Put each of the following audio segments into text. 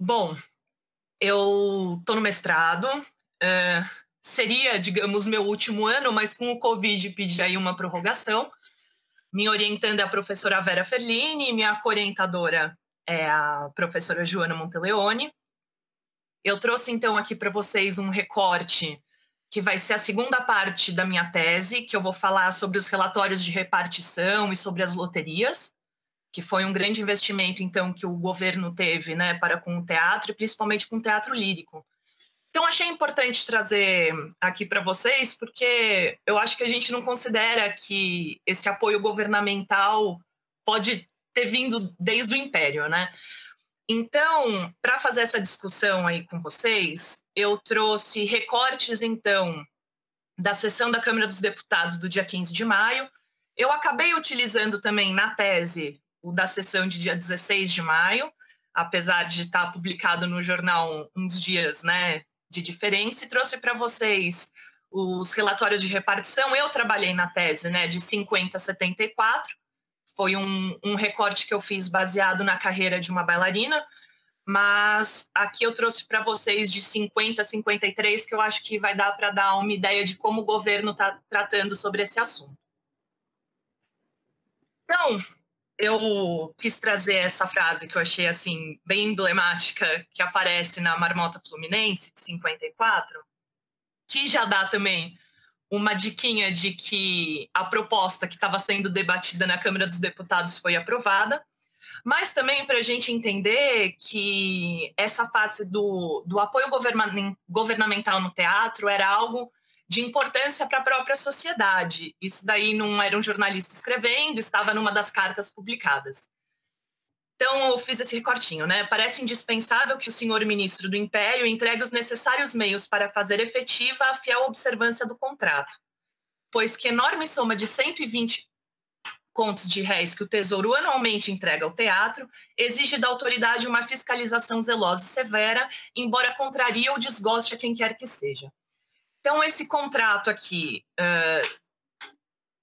Bom, eu tô no mestrado, seria, digamos, meu último ano, mas com o Covid pedi aí uma prorrogação. Minha orientanda é a professora Vera Ferlini, minha co-orientadora é a professora Joana Monteleone. Eu trouxe, então, aqui para vocês um recorte que vai ser a segunda parte da minha tese, que eu vou falar sobre os relatórios de repartição e sobre as loterias, que foi um grande investimento, então, que o governo teve, né, para com o teatro, e principalmente com o teatro lírico. Então, achei importante trazer aqui para vocês, porque eu acho que a gente não considera que esse apoio governamental pode ter vindo desde o Império, né? Então, para fazer essa discussão aí com vocês, eu trouxe recortes, então, da sessão da Câmara dos Deputados do dia 15 de maio. Eu acabei utilizando também na tese o da sessão de dia 16 de maio, apesar de estar publicado no jornal uns dias, né, de diferença, e trouxe para vocês os relatórios de repartição. Eu trabalhei na tese, né, de 50 a 74, foi um recorte que eu fiz baseado na carreira de uma bailarina, mas aqui eu trouxe para vocês de 50 a 53, que eu acho que vai dar para dar uma ideia de como o governo está tratando sobre esse assunto. Então, eu quis trazer essa frase que eu achei assim bem emblemática, que aparece na Marmota Fluminense, de 54, que já dá também uma diquinha de que a proposta que estava sendo debatida na Câmara dos Deputados foi aprovada, mas também para a gente entender que essa fase do apoio governamental no teatro era algo de importância para a própria sociedade. Isso daí não era um jornalista escrevendo, estava numa das cartas publicadas. Então, eu fiz esse recortinho, né? Parece indispensável que o senhor ministro do Império entregue os necessários meios para fazer efetiva a fiel observância do contrato, pois que enorme soma de 120 contos de réis que o Tesouro anualmente entrega ao teatro exige da autoridade uma fiscalização zelosa e severa, embora contrarie ou desgoste a quem quer que seja. Então, esse contrato aqui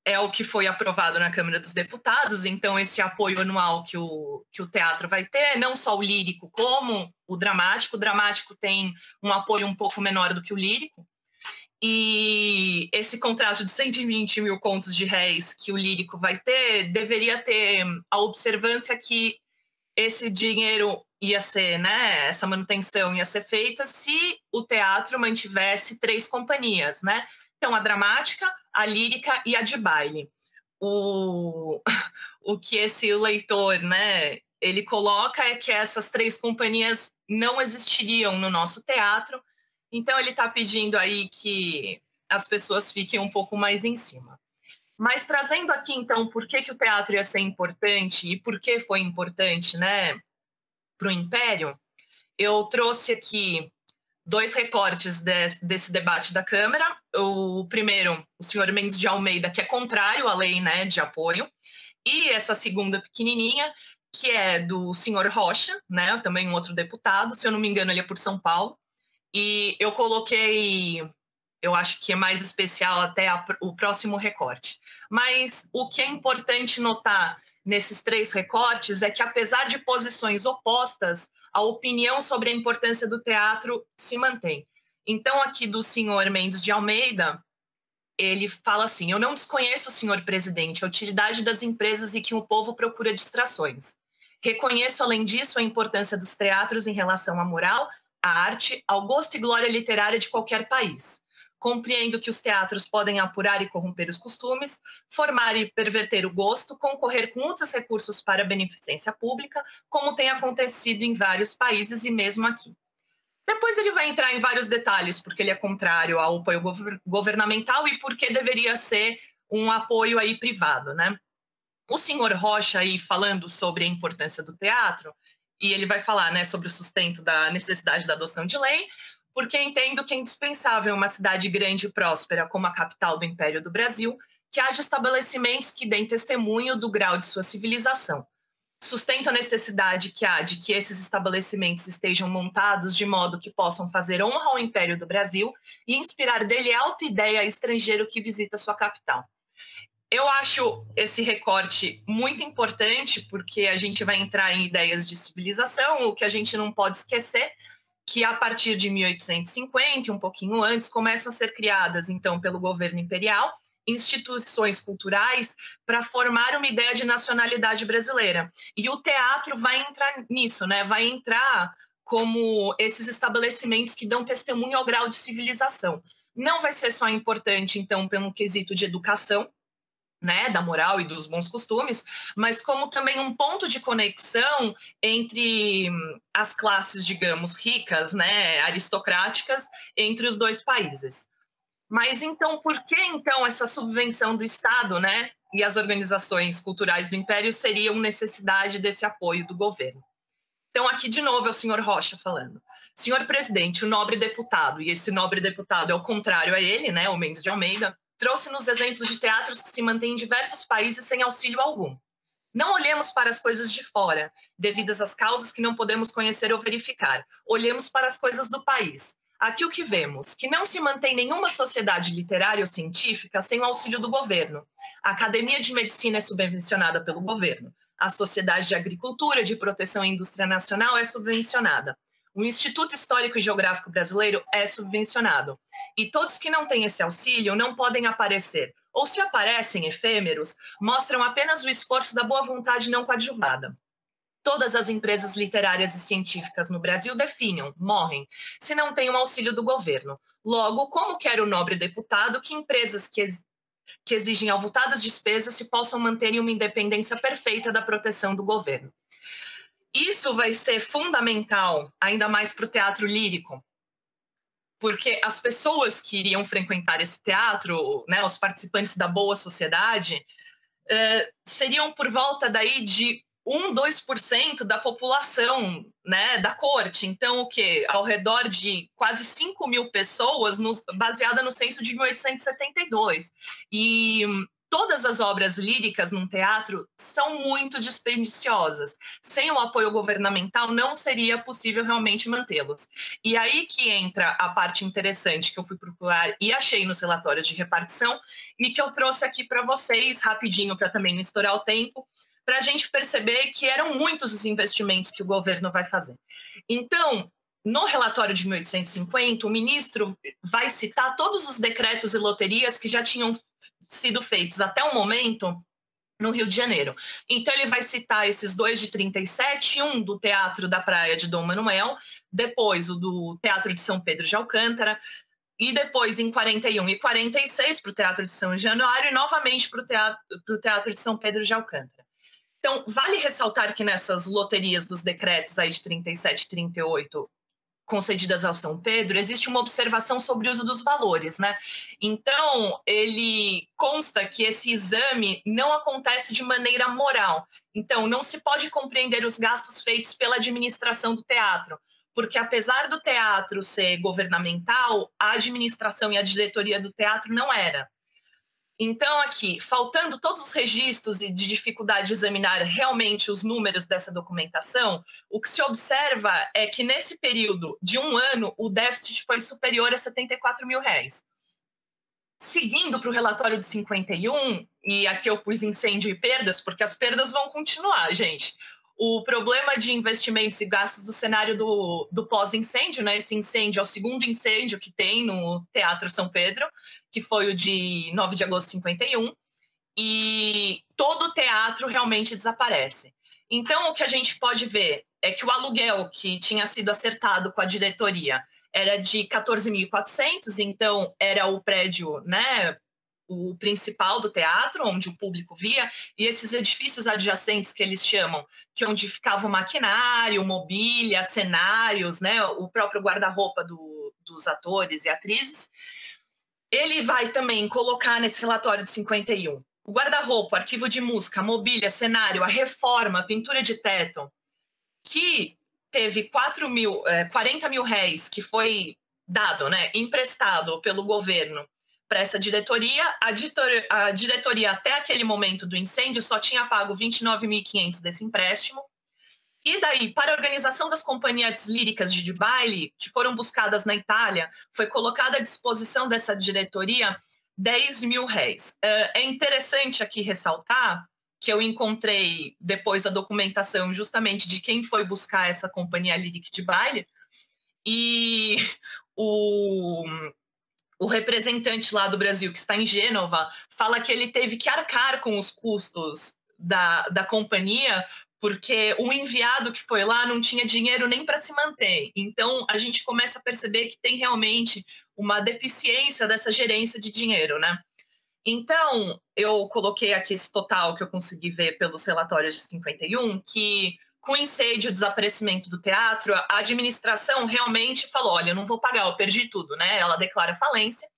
é o que foi aprovado na Câmara dos Deputados, então esse apoio anual que o teatro vai ter, não só o lírico como o dramático. O dramático tem um apoio um pouco menor do que o lírico, e esse contrato de 120 mil contos de réis que o lírico vai ter, deveria ter a observância que esse dinheiro ia ser, né, essa manutenção ia ser feita se o teatro mantivesse 3 companhias, né? Então, a dramática, a lírica e a de baile. O, o que esse leitor, né, ele coloca é que essas 3 companhias não existiriam no nosso teatro, então ele está pedindo aí que as pessoas fiquem um pouco mais em cima. Mas trazendo aqui, então, por que o teatro ia ser importante e por que foi importante, né, para o Império, eu trouxe aqui 2 recortes desse debate da Câmara. O primeiro, o senhor Mendes de Almeida, que é contrário à lei, né, de apoio, e essa segunda pequenininha, que é do senhor Rocha, né, também um outro deputado, se eu não me engano ele é por São Paulo, e eu coloquei, eu acho que é mais especial até o próximo recorte. Mas o que é importante notar nesses 3 recortes é que, apesar de posições opostas, a opinião sobre a importância do teatro se mantém. Então, aqui do senhor Mendes de Almeida, ele fala assim: eu não desconheço, senhor presidente, a utilidade das empresas e que o povo procura distrações. Reconheço, além disso, a importância dos teatros em relação à moral, à arte, ao gosto e glória literária de qualquer país. Compreendo que os teatros podem apurar e corromper os costumes, formar e perverter o gosto, concorrer com outros recursos para a beneficência pública, como tem acontecido em vários países e mesmo aqui. Depois ele vai entrar em vários detalhes, porque ele é contrário ao apoio governamental e porque deveria ser um apoio aí privado, né? O senhor Rocha aí falando sobre a importância do teatro, e ele vai falar, né, sobre o sustento da necessidade da adoção de lei, porque entendo que é indispensável em uma cidade grande e próspera como a capital do Império do Brasil, que haja estabelecimentos que deem testemunho do grau de sua civilização. Sustento a necessidade que há de que esses estabelecimentos estejam montados de modo que possam fazer honra ao Império do Brasil e inspirar dele alta ideia a estrangeiro que visita sua capital. Eu acho esse recorte muito importante, porque a gente vai entrar em ideias de civilização, o que a gente não pode esquecer, que a partir de 1850, um pouquinho antes, começam a ser criadas, então, pelo governo imperial, instituições culturais para formar uma ideia de nacionalidade brasileira. E o teatro vai entrar nisso, né? Vai entrar como esses estabelecimentos que dão testemunho ao grau de civilização. Não vai ser só importante, então, pelo quesito de educação, né, da moral e dos bons costumes, mas como também um ponto de conexão entre as classes, digamos, ricas, né, aristocráticas, entre os dois países. Mas então, por que então essa subvenção do Estado, né, e as organizações culturais do Império seriam necessidade desse apoio do governo? Então, aqui de novo é o senhor Rocha falando. Senhor presidente, o nobre deputado, e esse nobre deputado é o contrário a ele, né, o Mendes de Almeida, trouxe-nos exemplos de teatros que se mantêm em diversos países sem auxílio algum. Não olhemos para as coisas de fora, devidas às causas que não podemos conhecer ou verificar. Olhemos para as coisas do país. Aqui o que vemos, que não se mantém nenhuma sociedade literária ou científica sem o auxílio do governo. A Academia de Medicina é subvencionada pelo governo. A Sociedade de Agricultura, de Proteção à Indústria Nacional é subvencionada. O Instituto Histórico e Geográfico Brasileiro é subvencionado. E todos que não têm esse auxílio não podem aparecer. Ou se aparecem efêmeros, mostram apenas o esforço da boa vontade não coadjuvada. Todas as empresas literárias e científicas no Brasil definham, morrem, se não têm o auxílio do governo. Logo, como quer o nobre deputado que empresas que exigem avultadas despesas se possam manter em uma independência perfeita da proteção do governo? Isso vai ser fundamental, ainda mais para o teatro lírico, porque as pessoas que iriam frequentar esse teatro, né, os participantes da boa sociedade, seriam por volta daí de 1, 2% da população, né, da corte. Então, o quê? Ao redor de quase 5 mil pessoas, baseada no censo de 1872. E todas as obras líricas num teatro são muito dispendiciosas. Sem o apoio governamental, não seria possível realmente mantê-los. E aí que entra a parte interessante que eu fui procurar e achei nos relatórios de repartição e que eu trouxe aqui para vocês, rapidinho, para também não estourar o tempo, para a gente perceber que eram muitos os investimentos que o governo vai fazer. Então, no relatório de 1850, o ministro vai citar todos os decretos e loterias que já tinham sido feitos até o momento no Rio de Janeiro. Então, ele vai citar esses dois de 37, um do Teatro da Praia de Dom Manuel, depois o do Teatro de São Pedro de Alcântara, e depois em 41 e 46 para o Teatro de São Januário e novamente para o Teatro de São Pedro de Alcântara. Então, vale ressaltar que nessas loterias dos decretos aí de 37 e 38 concedidas ao São Pedro, existe uma observação sobre o uso dos valores, né? Então, ele consta que esse exame não acontece de maneira moral. Então, não se pode compreender os gastos feitos pela administração do teatro, porque apesar do teatro ser governamental, a administração e a diretoria do teatro não era. Então, aqui, faltando todos os registros e de dificuldade de examinar realmente os números dessa documentação, o que se observa é que nesse período de um ano, o déficit foi superior a R$ 74 mil. Seguindo para o relatório de 51, e aqui eu pus incêndio e perdas, porque as perdas vão continuar, gente. O problema de investimentos e gastos do cenário do pós-incêndio, né? Esse incêndio é o segundo incêndio que tem no Teatro São Pedro, que foi o de 9 de agosto de 51, e todo o teatro realmente desaparece. Então, o que a gente pode ver é que o aluguel que tinha sido acertado com a diretoria era de 14.400, então era o prédio, né, o principal do teatro, onde o público via, e esses edifícios adjacentes que eles chamam, que é onde ficava o maquinário, mobília, cenários, né, o próprio guarda-roupa dos atores e atrizes. Ele vai também colocar nesse relatório de 51 o guarda-roupa, arquivo de música, mobília, cenário, a reforma, a pintura de teto, que teve 40 mil réis que foi dado, né, emprestado pelo governo para essa diretoria. A diretoria, até aquele momento do incêndio, só tinha pago 29.500 desse empréstimo. E daí, para a organização das companhias líricas de baile, que foram buscadas na Itália, foi colocada à disposição dessa diretoria R$ 10.000. É interessante aqui ressaltar que eu encontrei depois a documentação justamente de quem foi buscar essa companhia lírica de baile, e o, o representante lá do Brasil, que está em Gênova, fala que ele teve que arcar com os custos da companhia, porque o enviado que foi lá não tinha dinheiro nem para se manter. Então, a gente começa a perceber que tem realmente uma deficiência dessa gerência de dinheiro, né? Então, eu coloquei aqui esse total que eu consegui ver pelos relatórios de 51, que com o incêndio e o desaparecimento do teatro, a administração realmente falou, olha, eu não vou pagar, eu perdi tudo, né? Ela declara falência,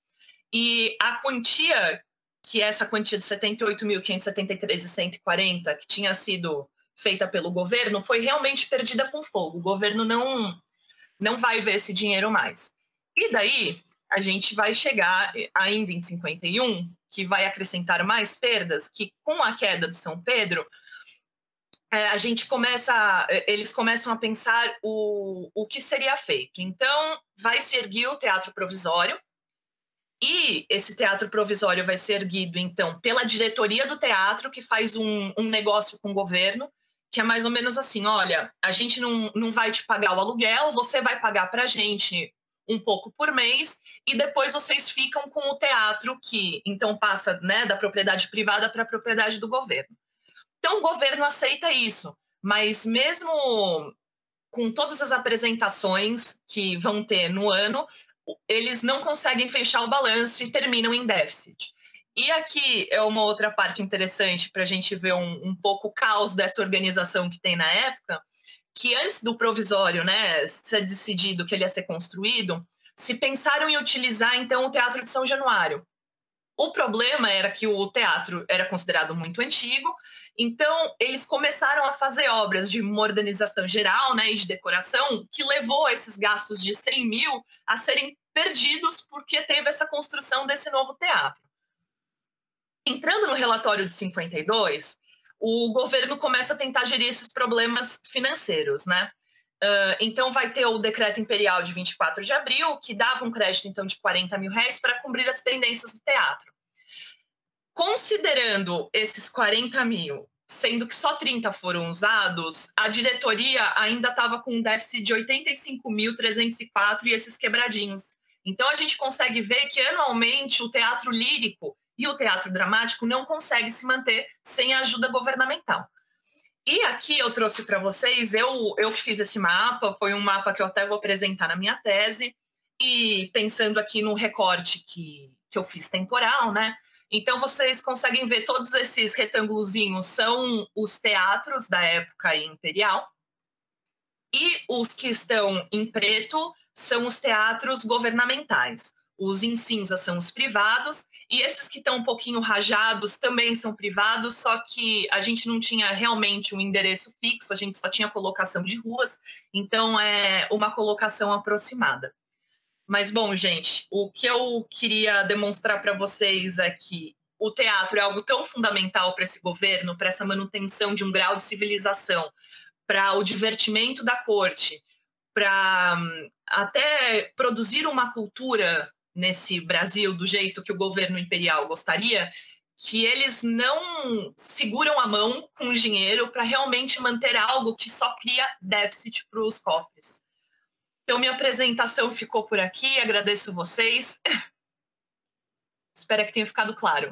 e a quantia, que é essa quantia de 78.573,140, que tinha sido feita pelo governo, foi realmente perdida com fogo. O governo não vai ver esse dinheiro mais. E daí, a gente vai chegar ainda em 51, que vai acrescentar mais perdas, que com a queda do São Pedro, eles começam a pensar o que seria feito. Então, vai se erguer o teatro provisório, e esse teatro provisório vai ser erguido, então, pela diretoria do teatro, que faz um negócio com o governo, que é mais ou menos assim, olha, a gente não vai te pagar o aluguel, você vai pagar para a gente um pouco por mês, e depois vocês ficam com o teatro, que então passa, né, da propriedade privada para a propriedade do governo. Então o governo aceita isso, mas mesmo com todas as apresentações que vão ter no ano, eles não conseguem fechar o balanço e terminam em déficit. E aqui é uma outra parte interessante para a gente ver um pouco o caos dessa organização que tem na época, que antes do provisório, né, ser decidido que ele ia ser construído, se pensaram em utilizar, então, o Teatro de São Januário. O problema era que o teatro era considerado muito antigo, então eles começaram a fazer obras de modernização geral, né, e de decoração, que levou a esses gastos de 100 mil a serem perdidos porque teve essa construção desse novo teatro. Entrando no relatório de 52, o governo começa a tentar gerir esses problemas financeiros, né? Então vai ter o decreto imperial de 24 de abril, que dava um crédito então de R$ 40 mil para cobrir as pendências do teatro. Considerando esses 40 mil, sendo que só 30 foram usados, a diretoria ainda estava com um déficit de 85.304 e esses quebradinhos. Então a gente consegue ver que anualmente o teatro lírico e o teatro dramático não conseguem se manter sem a ajuda governamental. E aqui eu trouxe para vocês, eu que fiz esse mapa, foi um mapa que eu até vou apresentar na minha tese, e pensando aqui no recorte que eu fiz temporal, né? Então vocês conseguem ver todos esses retângulozinhos são os teatros da época imperial, e os que estão em preto são os teatros governamentais. Os em cinza são os privados, e esses que estão um pouquinho rajados também são privados, só que a gente não tinha realmente um endereço fixo, a gente só tinha colocação de ruas, então é uma colocação aproximada. Mas, bom, gente, o que eu queria demonstrar para vocês é que o teatro é algo tão fundamental para esse governo, para essa manutenção de um grau de civilização, para o divertimento da corte, para até produzir uma cultura nesse Brasil do jeito que o governo imperial gostaria, que eles não seguram a mão com dinheiro para realmente manter algo que só cria déficit para os cofres. Então, minha apresentação ficou por aqui, agradeço vocês. Espero que tenha ficado claro.